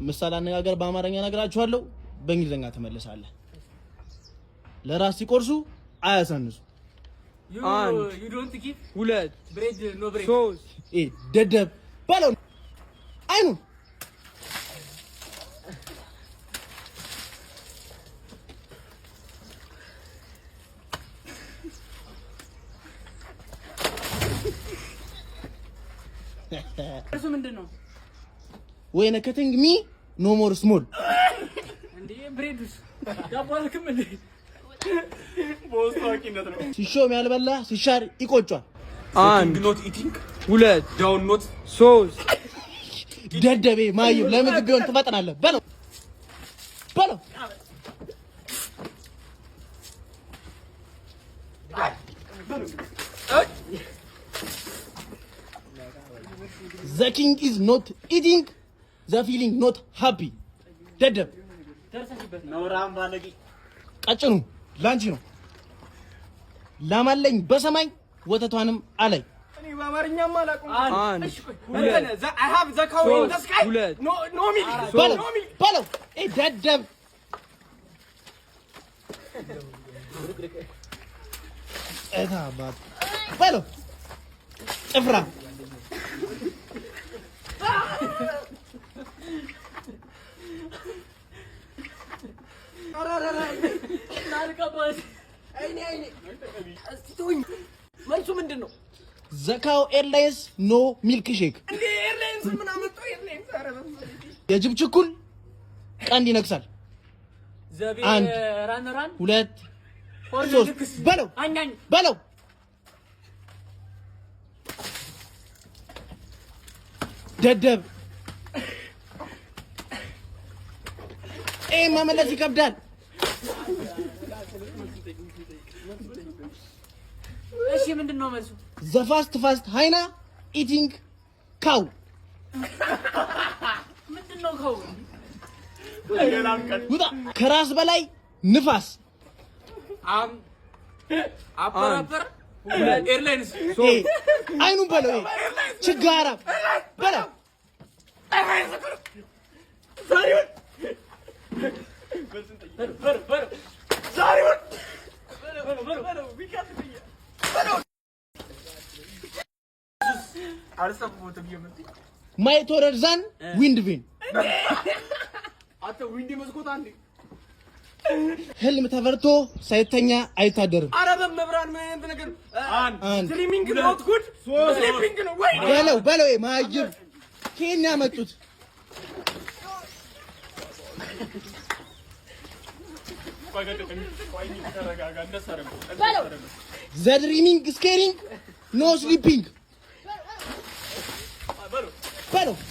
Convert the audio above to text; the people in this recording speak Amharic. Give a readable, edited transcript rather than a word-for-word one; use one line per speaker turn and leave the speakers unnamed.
ምሳሌ አነጋገር በአማርኛ ነግራችኋለሁ በእንግሊዘኛ ተመለሳለህ ለራስ ሲቆርሱ አያሳንሱ
you don't give
ሁለት
bread no bread
ሶስት
ደደብ ባለው አይኑ
እሱ ምንድነው
ወይኔ ከቲንግ ሚ ኖ ሞር ስሞል
እንዴ ብሬድስ ያባልክም እንዴ ቦስታኪነት ነው
ሲሾም ያልበላ ሲሻር ይቆጫል
አንድ
ኖት ኢቲንግ
ሁለት
ዳውን ኖት
ሶስት
ደደቤ ማይብ ለምግብ ቢሆን ትፈጥናለህ በለው The king is not eating, the feeling not happy. ደደብ
ነውራም ባለጊ
ቀጭኑ ላንቺ ነው ላማለኝ በሰማይ ወተቷንም አለኝ
እኔ በአማርኛም አላውቅም
አንድ
ሁለት I have the cow in the sky no milk
በለው ደደብ እታባት በለው ጥፍራ
መልሱ ምንድነው
ዘካው ኤርላይንስ ኖ ሚልክ ሼክ
እንዴ ኤርላይንስ ምን አመጣው ኤርላይንስ
የጅብ ችኩል ቀንድ ይነክሳል አንድ
ራን
ሁለት ሶስት በለው ደደብ መመለስ ይከብዳል
እሺ ምንድነው መልሱ
the fast ሃይና eating cow
ምንድነው cow
ከራስ በላይ ንፋስ
አፐራፐር ኤርላይንስ
አይኑን በለው ችጋራ በለው ማየት ወረድዛን ዊንድ ቪን
አተ ዊንድ መስኮት አንዴ
ህልም ተፈርቶ ሳይተኛ አይታደርም
ኧረ በመብራን ምን አይነት ነገር ስሊሚንግ ኖት ጉድ ስሊፒንግ ነው ወይ
በለው ማጅብ ከኛ ያመጡት the dreaming scaring no sleeping በለው